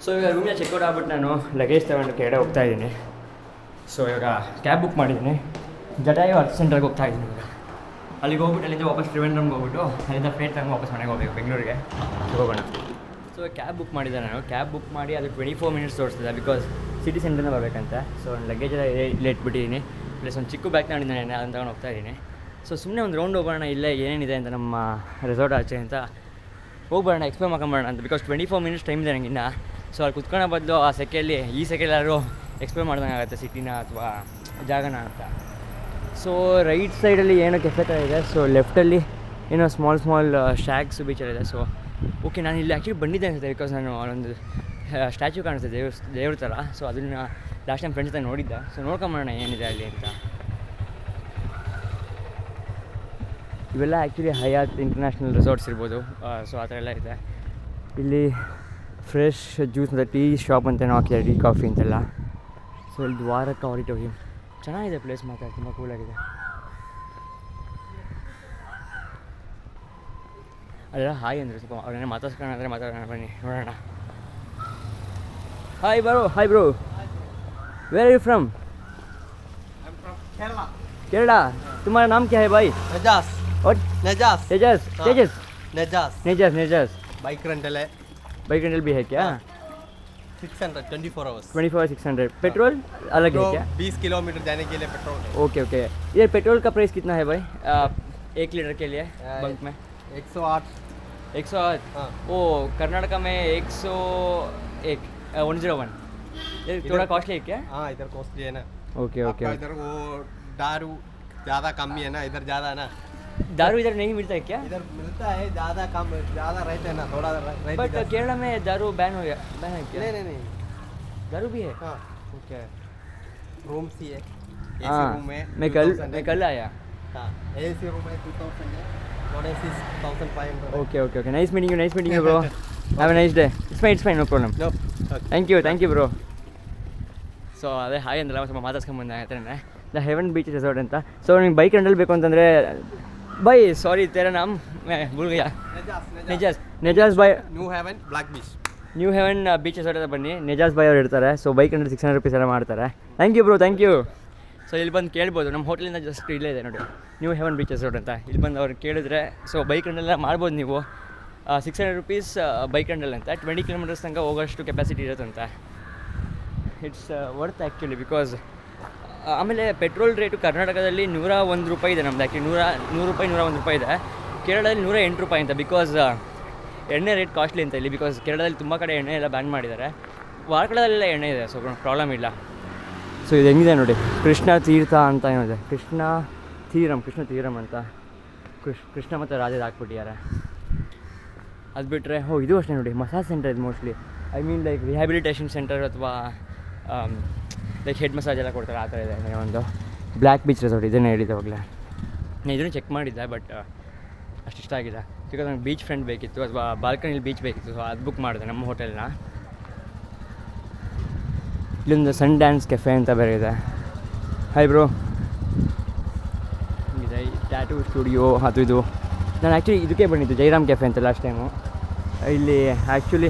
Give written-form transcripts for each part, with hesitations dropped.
So ಇವಾಗ ರೂಮಿನ checkout ಆಗ್ಬಿಟ್ಟು ನಾನು ಲಗೇಜ್ ತಗೊಂಡು ಕೆಳಗಡೆ ಹೋಗ್ತಾ ಇದ್ದೀನಿ. ಸೊ ಇವಾಗ ಕ್ಯಾಬ್ ಬುಕ್ ಮಾಡಿದ್ದೀನಿ. ಜಟಾಯು ಅರ್ತ್ ಸೆಂಟ್ರಿಗೆ ಹೋಗ್ತಾ ಇದ್ದೀನಿ ಇವಾಗ. ಅಲ್ಲಿಗೆ ಹೋಗ್ಬಿಟ್ಟು ಅಲ್ಲಿಂದ ವಾಪಸ್ ತ್ರಿವೇಂದ್ರಮ್ಗೆ ಹೋಗ್ಬಿಟ್ಟು ಅಲ್ಲಿಂದ ಫ್ಲೈಟ್ ತಗೊಂಡು ವಾಪಸ್ ಮನೆಗೆ ಹೋಗ್ಬೇಕು, ಬೆಂಗಳೂರಿಗೆ ಹೋಗೋಣ. ಸೊ ಕ್ಯಾಬ್ ಬುಕ್ ಮಾಡಿದ್ದೆ ನಾನು. ಕ್ಯಾಬ್ ಬುಕ್ ಮಾಡಿ ಅದು 24 ಮಿನಿಟ್ಸ್ ತೋರಿಸ್ತಿದೆ, ಬಿಕಾಸ್ ಸಿಟಿ ಸೆಂಟ್ರಿಂದ ಬರಬೇಕಂತ. ಸೊ ನಾನು ಲಗೇಜ್ ಎಲ್ಲ ಇಲ್ಲೇ ಇಟ್ಬಿಟ್ಟಿದ್ದೀನಿ. ಪ್ಲಸ್ ಒಂದು ಚಿಕ್ಕ ಬ್ಯಾಗ್ ತಗೊಂಡಿದ್ದೀನಿ, ಅದನ್ನು ತಗೊಂಡು ಹೋಗ್ತಾ ಇದ್ದೀನಿ. ಸೊ ಸುಮ್ಮನೆ ಒಂದು ರೌಂಡ್ ಹೋಗೋಣ ಇಲ್ಲೇ ಏನೇನಿದೆ ಅಂತ ನಮ್ಮ ರೆಸಾರ್ಟ್ ಆಚೆ ಅಂತ ಹೋಗ್ಬರೋಣ, ಎಕ್ಸ್ಪ್ಲೋರ್ ಮಾಡ್ಕೊಂಬರೋಣ ಅಂತ. ಬಿಕಾಸ್ 24 ಮಿನಿಟ್ಸ್ ಟೈಮ್ ಇದೆ ನನಗಿನ್ನ. ಸೊ ಅಲ್ಲಿ ಕುತ್ಕೊಳ್ಳೋ ಬದಲು ಆ ಸೆಕೆಯಲ್ಲಿ ಈ ಸೆಕೆಲ್ಲಾದ್ರು ಎಕ್ಸ್ಪ್ಲೋರ್ ಮಾಡ್ದಂಗೆ ಆಗುತ್ತೆ ಸಿಟಿನ ಅಥವಾ ಜಾಗನ ಅಂತ. ಸೊ ರೈಟ್ ಸೈಡಲ್ಲಿ ಏನೋ ಕೆಫೆ ಥರ ಇದೆ. ಸೊ ಲೆಫ್ಟಲ್ಲಿ ಏನೋ ಸ್ಮಾಲ್ ಶಾಕ್ಸ್ ಬೀಚಲ್ಲಿದೆ. ಸೊ ಓಕೆ, ನಾನು ಇಲ್ಲಿ ಆ್ಯಕ್ಚುಲಿ ಬಂದಿದ್ದೆ ಅನಿಸುತ್ತೆ, ಬಿಕಾಸ್ ನಾನು ಅಲ್ಲೊಂದು ಸ್ಟ್ಯಾಚ್ಯೂ ಕಾಣಿಸುತ್ತೆ ದೇವ್ರ ಥರ. ಸೊ ಅದನ್ನು ಲಾಸ್ಟ್ ಟೈಮ್ ಫ್ರೆಂಡ್ಸ್ ಜೊತೆ ನೋಡಿದ್ದೆ. ಸೊ ನೋಡ್ಕೊಂಬರೋಣ ಏನಿದೆ ಅಲ್ಲಿ ಅಂತ. ಇವೆಲ್ಲ ಆ್ಯಕ್ಚುಲಿ ಹಯಾತ್ ಇಂಟರ್ನ್ಯಾಷನಲ್ ರೆಸಾರ್ಟ್ಸ್ ಇರ್ಬೋದು. ಸೊ ಆ ಥರ ಎಲ್ಲ ಇದೆ. ಇಲ್ಲಿ ಫ್ರೆಶ್ ಜ್ಯೂಸ್ ಮತ್ತು ಟೀ ಶಾಪ್ ಅಂತೇನೋ ಹಾಕಿದ್ದಾರೆ, ಟೀ ಕಾಫಿ ಅಂತೆಲ್ಲ. ಸೊ ಇಲ್ಲಿ ದ್ವಾರಕ ಆಡಿಟೋರಿಯಂ ಚೆನ್ನಾಗಿದೆ ಪ್ಲೇಸ್, ಮಾತ್ರ ತುಂಬ ಕೂಲಾಗಿದೆ. ಅದೆಲ್ಲ ಹಾಯ್ ಅಂದರೆ ಸ್ವಲ್ಪ ಅವ್ರನ್ನೇ ಮಾತಾಡ್ಸ್ಕೊಳ್ಳೋಣ ಮಾತಾಡೋಣ, ಬನ್ನಿ ನೋಡೋಣ. Hi bro, where are you from? Kerala. तुम्हारा नाम क्या है भाई? नजास. और नजास. नेजस. बाइक रेंटल है. बाइक रेंटल भी है क्या? 600 24 आवर्स. 24/600. पेट्रोल अलग है क्या? 20 किलोमीटर जाने के लिए पेट्रोल है. ओके. ये पेट्रोल का प्राइस कितना है भाई 1 लीटर के लिए बंक में? 108. हाँ. वो कर्नाटका में 101 101. ये थोड़ा कॉस्टली है क्या? हाँ, इधर कॉस्टली है ना. ओके. इधर वो दारू ज़्यादा कम ही है ना, इधर ज़्यादा है ना. दारू इधर नहीं मिलता है क्या? इधर मिलता है, ज़्यादा कम ज़्यादा रहते हैं ना, थोड़ा रहते. बट केरला में दारू बैन है क्या? नहीं. दारू भी है? हाँ. ओके. रूम सी है. एसी हाँ, रूम है. मैं कल आया. हाँ, एसी रूम है 2000 है. Non AC 1500. Okay. Nice meeting you bro. Have a nice day. It's fine, no problem. No. Thank you bro. So ಅದೇ ಹಾಯ್ ಅಂದಲ್ಲ ಸ್ವಲ್ಪ ಮಾತಾಡ್ಸ್ಕೊಂಬಂದೆ ಆಯ್ತಾನೆ. ದ ಹೆವನ್ ಬೀಚ್ ರೆಸಾರ್ಟ್ ಅಂತ. ಸೊ ನಿಮ್ಗೆ ಬೈಕ್ ರೆಂಟಲ್ ಬೇಕು ಅಂತಂದರೆ ಬೈ ಸಾರಿ ತೇರಾ ನಾಮ್ ಭೂಲ್ ಗಯಾ. ನೆಜಾಸ್ ಬಾಯ್. ನ್ಯೂ ಹೆವನ್ ಬೀಚ್ ರೆಸಾರ್ಟ್ ಅಂತ ಬನ್ನಿ, ನೆಜಾಸ್ ಬಾಯ್ ಅವ್ರು ಇರ್ತಾರೆ. ಸೊ ಬೈಕ್ ರೆಂಟಲ್ 600 ರೂಪೀಸ್ ಎಲ್ಲ ಮಾಡ್ತಾರೆ. Thank you bro. ಸೊ ಇಲ್ಲಿ ಬಂದು ಕೇಳ್ಬೋದು, ನಮ್ಮ ಹೋಟೆಲಿಂದ ಜಸ್ಟ್ ಇಲ್ಲೇ ಇದೆ ನೋಡಿ, ನ್ಯೂ ಹೆವನ್ ಬೀಚ್ ರೆಸಾರ್ಟ್ ಅಂತ. ಇಲ್ಲಿ ಬಂದು ಅವ್ರು ಕೇಳಿದ್ರೆ ಸೊ ಬೈಕ್ ರೆಂಟೆಲ್ಲ ಮಾಡ್ಬೋದು ನೀವು. 600 ರೂಪೀಸ್ ಬೈಕ್ ರೆಂಟಲ್ ಅಂತ. 20 ಕಿಲೋಮೀಟರ್ಸ್ ತನಕ ಹೋಗೋಷ್ಟು ಕೆಪಾಸಿಟಿ ಇರುತ್ತಂತೆ. ಇಟ್ಸ್ ವರ್ತ್ ಆ್ಯಕ್ಚುಲಿ, ಬಿಕಾಸ್ ಆಮೇಲೆ ಪೆಟ್ರೋಲ್ ರೇಟು ಕರ್ನಾಟಕದಲ್ಲಿ 101 ರೂಪಾಯಿ ಇದೆ ನಮ್ಮದು. ಆ್ಯಕ್ಚುಲಿ 100 ರೂಪಾಯಿ 101 ರೂಪಾಯಿ ಇದೆ. ಕೇರಳದಲ್ಲಿ 108 ರೂಪಾಯಿ ಅಂತ. ಬಿಕಾಸ್ ಎಣ್ಣೆ ರೇಟ್ ಕಾಸ್ಟ್ಲಿ ಅಂತ ಇಲ್ಲಿ, ಬಿಕಾಸ್ ಕೇರಳದಲ್ಲಿ ತುಂಬ ಕಡೆ ಎಣ್ಣೆ ಎಲ್ಲ ಬ್ಯಾನ್ ಮಾಡಿದ್ದಾರೆ. ವಾರ್ಕಳದಲ್ಲೆಲ್ಲ ಎಣ್ಣೆ ಇದೆ, ಸೊ ಪ್ರಾಬ್ಲಮ್ ಇಲ್ಲ. ಸೊ ಇದು ಹೆಂಗಿದೆ ನೋಡಿ, ಕೃಷ್ಣ ತೀರ್ಥ ಅಂತ ಏನಿದೆ, ಕೃಷ್ಣ ತೀರಮ್ ಅಂತ. ಕೃಷ್ಣ ಮತ್ತು ರಾಧೆದು ಹಾಕ್ಬಿಟ್ಟಿದ್ದಾರೆ. ಅದು ಬಿಟ್ಟರೆ ಇದು ಅಷ್ಟೇ ನೋಡಿ, ಮಸಾಜ್ ಸೆಂಟರ್ ಇದು mostly. I mean like rehabilitation centre ಅಥವಾ ಲೈಕ್ ಹೆಡ್ ಮಸಾಜ್ ಎಲ್ಲ ಕೊಡ್ತಾರೆ, ಆ ಥರ ಇದೆ. ಒಂದು ಬ್ಲ್ಯಾಕ್ ಬೀಚ್ ರೆಸಾರ್ಟ್ ಇದನ್ನೇ ಹೇಳಿದ್ದೆ ಅವಾಗಲೇ. ನಾನು ಇದನ್ನು ಚೆಕ್ ಮಾಡಿದ್ದೆ, ಬಟ್ ಅಷ್ಟು ಇಷ್ಟ ಆಗಿದೆ. ಬಿಕಾಸ್ ನಂಗೆ ಬೀಚ್ ಫ್ರಂಟ್ ಬೇಕಿತ್ತು ಅಥವಾ ಬಾಲ್ಕನಿಲಿ ಬೀಚ್ ಬೇಕಿತ್ತು. ಸೊ ಅದು ಬುಕ್ ಮಾಡಿದೆ ನಮ್ಮ ಹೋಟೆಲ್ನ. ಇಲ್ಲೊಂದು ಸನ್ ಡ್ಯಾನ್ಸ್ ಕೆಫೆ ಅಂತ ಬೇರೆ ಇದೆ. Hi bro. ಇದೆ ಟ್ಯಾಟೂ ಸ್ಟುಡಿಯೋ ಅದು ಇದು. ನಾನು ಆ್ಯಕ್ಚುಲಿ ಇದಕ್ಕೆ ಬಂದಿದ್ದು, ಜೈರಾಮ್ ಕೆಫೆ ಅಂತ ಲಾಸ್ಟ್ ಟೈಮು. ಇಲ್ಲಿ ಆ್ಯಕ್ಚುಲಿ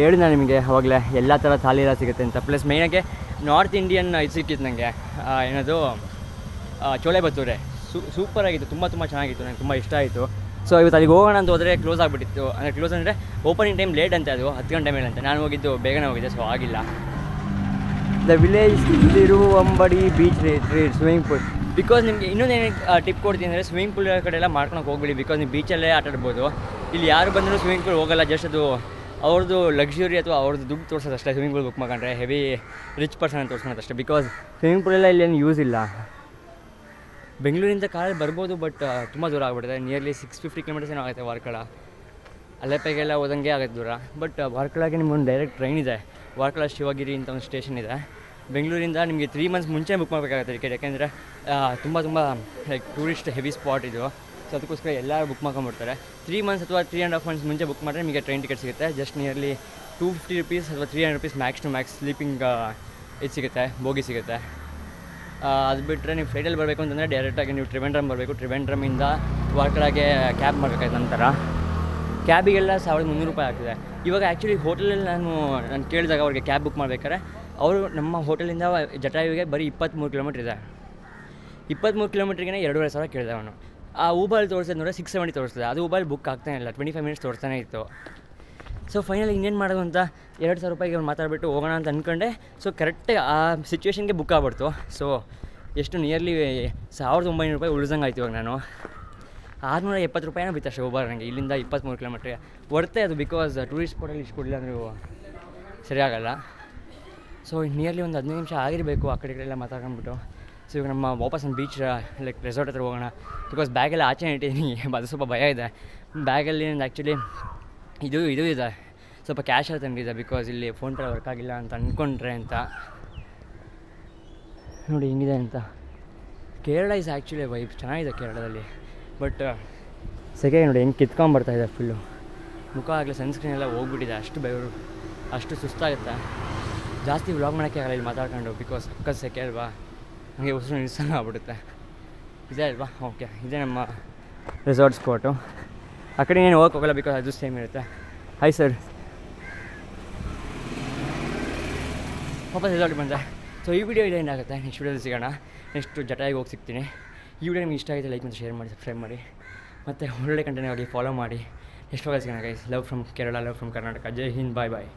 ಹೇಳಿದೆ ನಿಮಗೆ ಅವಾಗಲೇ ಎಲ್ಲ ಥರ ಥಾಲಿ ಎಲ್ಲ ಸಿಗುತ್ತೆ ಅಂತ. ಪ್ಲಸ್ ಮೇಯ್ನಾಗೆ ನಾರ್ತ್ ಇಂಡಿಯನ್ ಇದು ಸಿಕ್ಕಿತ್ತು ನನಗೆ, ಏನದು ಚೋಲೆ ಬತ್ತೂರೆ. ಸೂಪರಾಗಿತ್ತು, ತುಂಬ ಚೆನ್ನಾಗಿತ್ತು, ನನಗೆ ತುಂಬ ಇಷ್ಟ ಆಯಿತು. ಸೊ ಇವತ್ತು ಅಲ್ಲಿಗೆ ಹೋಗೋಣ ಅಂತ ಹೋದರೆ ಕ್ಲೋಸ್ ಆಗಿಬಿಟ್ಟಿತ್ತು. ಅಂದರೆ ಕ್ಲೋಸ್ ಅಂದರೆ ಓಪನಿಂಗ್ ಟೈಮ್ ಲೇಟ್ ಅಂತ, ಅದು 10 ಗಂಟೆ ಮೇಲೆ ಅಂತ. ನಾನು ಹೋಗಿದ್ದು ಬೇಗನೆ ಹೋಗಿದ್ದೆ, ಸೊ ಆಗಿಲ್ಲ. The village Thiruvambady beach swimming pool. Because ನಿಮಗೆ ಇನ್ನೊಂದೇನು ಟಿಪ್ ಕೊಡ್ತೀನಿ ಅಂದರೆ, ಸ್ವಿಮ್ಮಿಂಗ್ ಪೂಲ್ ಕಡೆ ಎಲ್ಲ ಮಾಡ್ಕೊಳಕ್ಕೆ ಹೋಗ್ಬಿಡಿ. ಬಿಕಾಸ್ ನೀವು ಬೀಚಲ್ಲೇ ಆಟ ಆಡ್ಬೋದು. ಇಲ್ಲಿ ಯಾರು ಬಂದರೂ ಸ್ವಿಮ್ಮಿಂಗ್ ಪೂಲ್ ಹೋಗಲ್ಲ. ಜಸ್ಟ್ ಅದು ಅವ್ರದ್ದು ಲಕ್ಸುರಿ ಅಥವಾ ಅವ್ರದ್ದು ದುಡ್ಡು ತೋರಿಸೋದು ಅಷ್ಟೇ. ಸ್ವಿಮ್ಮಿಂಗ್ ಪೂಲ್ ಬುಕ್ ಮಾಡ್ಕೊಂಡ್ರೆ ಹೆವಿ ರಿಚ್ ಪರ್ಸನ್ ಅಂತ ತೋರಿಸ್ಕೊಳೋದು ಅಷ್ಟೇ. ಬಿಕಾಸ್ ಸ್ವಿಮ್ಮಿಂಗ್ ಪೂಲೆಲ್ಲ ಇಲ್ಲೇನು ಯೂಸ್ ಇಲ್ಲ. ಬೆಂಗಳೂರಿಂದ ಕಾರಲ್ಲಿ ಬರ್ಬೋದು, ಬಟ್ ತುಂಬ ದೂರ ಆಗಿಬಿಡುತ್ತೆ. ನಿಯರ್ಲಿ 650 ಕಿಲೋಮೀಟರ್ಸ್ ಏನೋ ಆಗುತ್ತೆ ವಾರ್ಕಳ. ಅಲೆಪೆಗೆಲ್ಲ ಹೋದಂಗೆ ಆಗುತ್ತೆ ದೂರ. ಬಟ್ ವಾರ್ಕಳಗೆ ನಿಮ್ಗೊಂದು ಡೈರೆಕ್ಟ್ ಟ್ರೈನ್ ಇದೆ. ವಾರ್ಕಳ ಶಿವಗಿರಿ ಅಂತ ಒಂದು ಸ್ಟೇಷನ್ ಇದೆ. ಬೆಂಗಳೂರಿಂದ ನಿಮಗೆ 3 ಮಂತ್ಸ್ ಮುಂಚೆ ಬುಕ್ ಮಾಡಬೇಕಾಗುತ್ತೆ ಟಿಕೆಟ್. ಯಾಕೆಂದರೆ ತುಂಬ ಲೈಕ್ ಟೂರಿಸ್ಟ್ ಹೆವಿ ಸ್ಪಾಟ್ ಇದು. ಸೊ ಅದಕ್ಕೋಸ್ಕರ ಎಲ್ಲರೂ ಬುಕ್ ಮಾಡ್ಕೊಂಬಿಡ್ತಾರೆ. 3 ಮಂತ್ಸ್ ಅಥವಾ 3.5 ಮಂತ್ಸ್ ಮುಂಚೆ ಬುಕ್ ಮಾಡಿದ್ರೆ ನಿಮಗೆ ಟ್ರೈನ್ ಟಿಕೆಟ್ ಸಿಗುತ್ತೆ. ಜಸ್ಟ್ ನಿಯರ್ಲಿ 250 ರೂಪೀಸ್ ಅಥವಾ 300 rupees max to max sleeping ಇದು ಸಿಗುತ್ತೆ, ಬೋಗಿ ಸಿಗುತ್ತೆ. ಅದು ಬಿಟ್ಟರೆ ನೀವು ಫ್ಲೈಟಲ್ಲಿ ಬರಬೇಕು ಅಂತಂದರೆ ಡೈರೆಕ್ಟಾಗಿ ನೀವು ತ್ರಿವೇಂದ್ರಮ್ ಬರಬೇಕು. ತ್ರಿವೇಂದ್ರಮಿಂದ ವಾರ್ಕಳಗೆ ಕ್ಯಾಬ್ ಮಾಡಬೇಕಾಯ್ತು ನಂತರ. ಕ್ಯಾಬಿಗೆಲ್ಲ 1300 ರೂಪಾಯಿ ಆಗ್ತಿದೆ. ಇವಾಗ ಆ್ಯಕ್ಚುಲಿ ಹೋಟೆಲಲ್ಲಿ ನಾನು ಕೇಳಿದಾಗ ಅವ್ರಿಗೆ ಕ್ಯಾಬ್ ಬುಕ್ ಮಾಡ್ಬೇಕಾದ್ರೆ ಅವರು ನಮ್ಮ ಹೋಟೆಲಿಂದ ಜಟಾಯುವಿಗೆ ಬರೀ 23 ಕಿಲೋಮೀಟ್ರ್ ಇದೆ. 23 ಕಿಲೋಮೀಟ್ರಿಗೆ 2500 ಕೇಳಿದೆ ಅವನು. ಆ ಊಬರ್ ತೋರಿಸಿದ ನೋಡಿದ್ರೆ 670 ತೋರಿಸ್ತದೆ. ಅದು ಊಬರ್ ಬುಕ್ ಆಗ್ತಾನೆ ಇಲ್ಲ, 25 ಮಿನಿಟ್ಸ್ ತೋರಿಸ್ತಾನೆ ಇತ್ತು. ಸೊ ಫೈನಲಿ ಇನ್ನೇನು ಮಾಡೋದು ಅಂತ 2000 ರೂಪಾಯಿಗೆ ಅವ್ನು ಮಾತಾಡ್ಬಿಟ್ಟು ಹೋಗೋಣ ಅಂತ ಅಂದ್ಕೊಂಡೆ. ಸೊ ಕರೆಕ್ಟಾಗಿ ಆ ಸಿಚುವೇಷನ್ಗೆ ಬುಕ್ ಆಗ್ಬಿಡ್ತು. ಸೊ ಎಷ್ಟು ನಿಯರ್ಲಿ 1900 ರೂಪಾಯಿ ಉಳಿದಂಗೆ ಆಯ್ತು. ಇವಾಗ ನಾನು 670 ರೂಪಾಯಿನೂ ಬಿತ್ತು ಅಷ್ಟೇ ಊಬರ್ ನನಗೆ ಇಲ್ಲಿಂದ 23 ಕಿಲೋಮೀಟ್ರಿಗೆ. ವರ್ತೆ ಅದು, ಬಿಕಾಸ್ ಟೂರಿಸ್ಟ್ ಸ್ಪಾಟಲ್ಲಿ ಇಷ್ಟು ಕೊಡಲಿಲ್ಲ ಅಂದರೆ ಸರಿಯಾಗಲ್ಲ. ಸೊ ನಿಯರ್ಲಿ ಒಂದು 15 ನಿಮಿಷ ಆಗಿರಬೇಕು ಆ ಕಡೆ ಎಲ್ಲ ಮಾತಾಡ್ಕೊಂಡ್ಬಿಟ್ಟು. ಸೊ ಇವಾಗ ನಮ್ಮ ವಾಪಸ್ ಒಂದು ಬೀಚ್ ಲೈಕ್ ರೆಸಾರ್ಟ್ ಹತ್ರ ಹೋಗೋಣ. ಬಿಕಾಸ್ ಬ್ಯಾಗೆಲ್ಲ ಆಚೆ ಇಟ್ಟಿದ್ದೀನಿ, ಅದು ಸ್ವಲ್ಪ ಭಯ ಇದೆ. ಬ್ಯಾಗಲ್ಲಿ ನಂದು ಆ್ಯಕ್ಚುಲಿ ಇದು ಇದೆ, ಸ್ವಲ್ಪ ಕ್ಯಾಶ್ ಎಲ್ಲ ತಂದಿದೆ. ಬಿಕಾಸ್ ಇಲ್ಲಿ ಫೋನ್ಪೇ ವರ್ಕ್ ಆಗಿಲ್ಲ ಅಂತ ಅಂದ್ಕೊಂಡ್ರೆ ಅಂತ. ನೋಡಿ ಹಿಂಗಿದೆ ಅಂತ. ಕೇರಳ ಇಸ್ ಆ್ಯಕ್ಚುಲಿ ವೈಬ್ ಚೆನ್ನಾಗಿದೆ ಕೇರಳದಲ್ಲಿ. ಬಟ್ ಸೆಕೆ ನೋಡಿ ಹೆಂಗೆ ಕಿತ್ಕೊಂಬರ್ತಾಯಿದೆ ಫುಲ್ಲು. ಮುಖ ಆಗಲಿ ಸನ್ಸ್ಕ್ರೀನ್ ಎಲ್ಲ ಹೋಗ್ಬಿಟ್ಟಿದೆ. ಅಷ್ಟು ಬೆವರು, ಅಷ್ಟು ಸುಸ್ತಾಗುತ್ತೆ. ಜಾಸ್ತಿ ವ್ಲಾಗ್ ಮಾಡೋಕ್ಕೆ ಆಗಲ್ಲ ಇಲ್ಲಿ ಮಾತಾಡ್ಕೊಂಡು, ಬಿಕಾಸ್ ಅಕ್ಕ ಸೆಕೆ ಅಲ್ವಾ, ಹಾಗೆ ಉಸಿರು ನಿಲ್ಸಂಗೆ ಆಗ್ಬಿಡುತ್ತೆ. ಇದೇ ಅಲ್ವಾ? ಓಕೆ, ಇದೇ ನಮ್ಮ ರೆಸಾರ್ಟ್ ಸ್ಪಾಟು. ಆ ಕಡೆ ಏನು ಹೋಗೋಕ್ಕೋಗಲ್ಲ, ಬಿಕಾಸ್ ಅದು ಸೇಮ್ ಇರುತ್ತೆ. ಹಾಯ್ ಸರ್, ವಾಪಸ್ ರೆಸಾರ್ಟ್ ಬಂದೆ. ಸೊ ಈ ವಿಡಿಯೋ ಇದೆ ಏನಾಗುತ್ತೆ, ನೆಕ್ಸ್ಟ್ ವಿಡಿಯೋದಲ್ಲಿ ಸಿಗೋಣ. ನೆಕ್ಸ್ಟ್ ಜಟಾಯಿಗೆ ಹೋಗಿ ಸಿಗ್ತೀನಿ. ಈ ವಿಡಿಯೋ ನಿಮ್ಗೆ ಇಷ್ಟ ಆಗಿದೆ ಲೈಕ್ ಮತ್ತು ಶೇರ್ ಮಾಡಿ, ಸಬ್ಸ್ಕ್ರೈಬ್ ಮಾಡಿ, ಮತ್ತು ಒಳ್ಳೆ ಕಂಟೆಂಟ್ ಆಗಿ ಫಾಲೋ ಮಾಡಿ. ನೆಕ್ಸ್ಟ್ ವಿಡಿಯೋ ಸಿಗೋಣ guys. Love from Kerala, love from Karnataka. Jai Hind, bye bye.